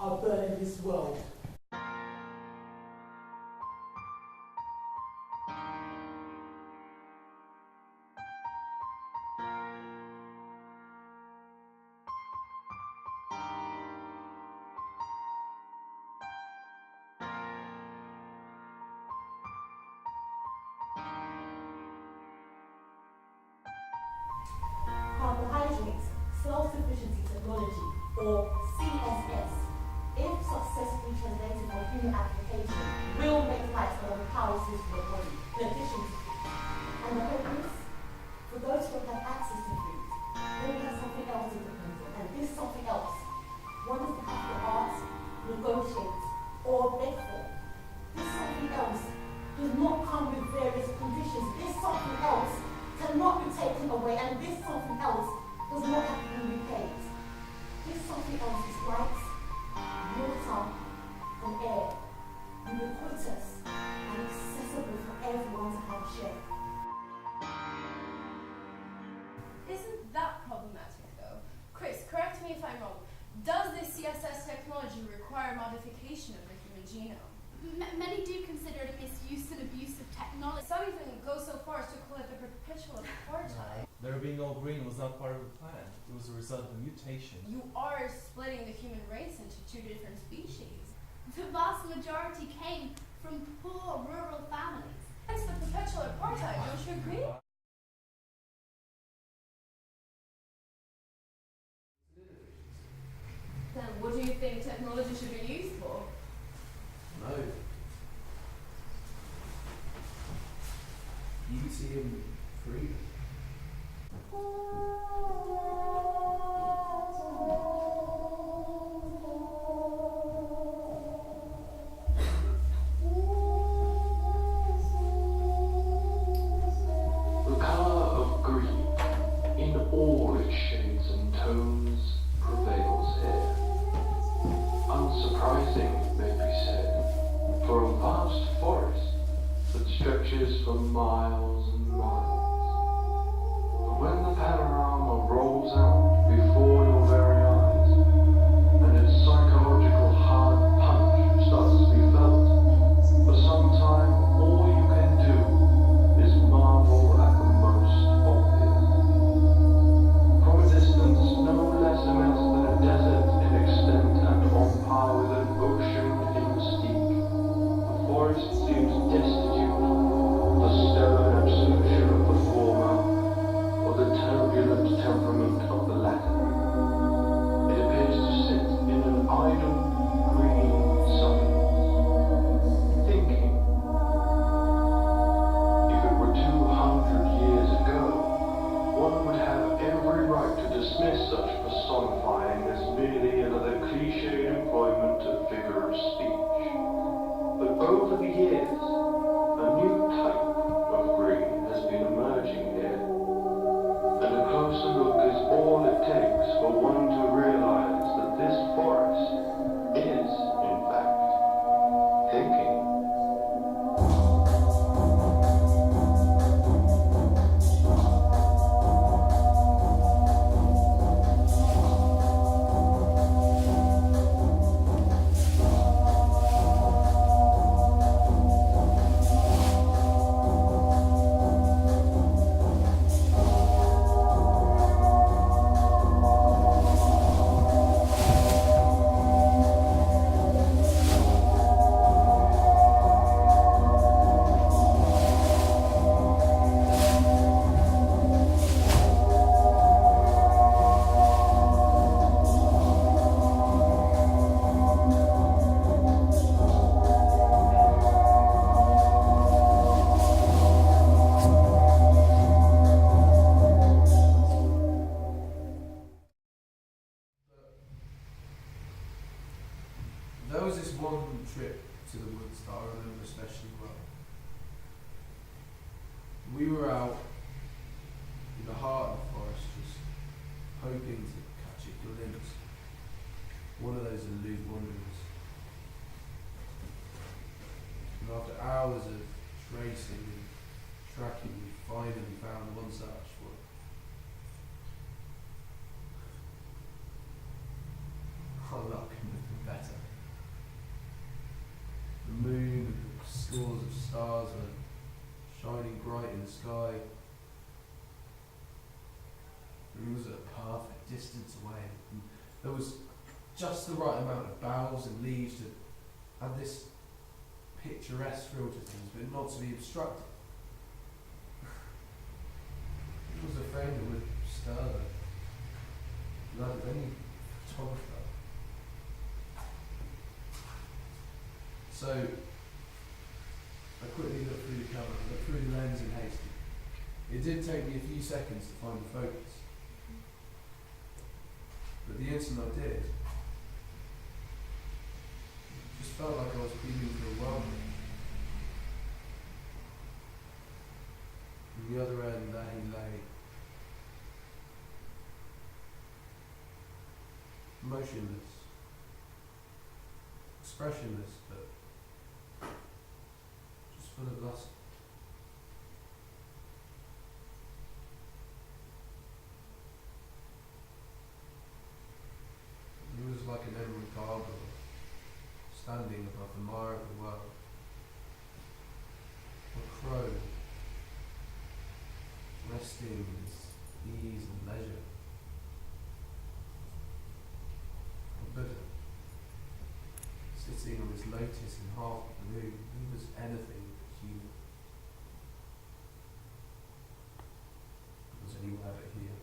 are burning this world. Carbohydrates, self-sufficiency technology, or CSS, if successfully translated for human application, will make life a more powerful for the body, in addition to food. And the hope is, for those who have access to food, they will have something else to depend on. And this something else, one doesn't have to ask, negotiate, or beg for. This something else does not come with various conditions. This something else cannot be taken away, and this something else does not have to be repaid. This something else is light, water, and air, ubiquitous and accessible for everyone to have share. Isn't that problematic though? Chris, correct me if I'm wrong. Does this CSS technology require modification of the human genome? Many do consider it a misuse and abuse of technology. Some even go so far as to call it the perpetual apartheid. Their being all green was not part of the plan. It was a result of a mutation. You are splitting the human race into two different species. The vast majority came from poor rural families. Hence the perpetual apartheid, don't you agree? Then what do you think technology should be used for? No. Beauty and freedom. The colour of green, in all its shades and tones, prevails here. Unsurprising, it may be said, for a vast forest that stretches for miles and miles. But when the panorama rolls out before your very eyes, and its psychological hard punch starts to be felt, for some time all you can do is marvel at the most obvious. From a distance no less immense than a desert in extent and on par with an ocean in mystique, the forest seems destitute of the stern absolution of the former, or the turbulent temperament of the latter. It appears to sit in an idle, green silence, thinking. If it were 200 years ago, one would have every right to dismiss such personifying as merely another cliched employment of figure of speech. But over the years, a new type of green has been emerging here, and a closer look is all it takes for one to realize that this forest is, in fact, thinking. There was this one trip to the woods that I remember especially well. We were out in the heart of the forest just hoping to catch a glimpse. One of those elusive wanderings. And after hours of tracing and tracking, we finally found the one search for. Our luck couldn't have been better. stars were shining bright in the sky. And he was at a perfect distance away. And there was just the right amount of boughs and leaves to add this picturesque feel to things, but not to be obstructed. It was a frame that would stir the blood of any photographer. So I quickly looked through the camera, looked through the lens in haste. It did take me a few seconds to find the focus. But the instant I did, it just felt like I was peeping through a whirlwind. From the other end, there he lay, motionless, expressionless, but just full of lust. He was like an emerald gargoyle, standing above the mire of the world. A crow, resting in its ease and leisure. A Buddha, sitting on his lotus in half bloom. He was anything but human. Was anywhere but here.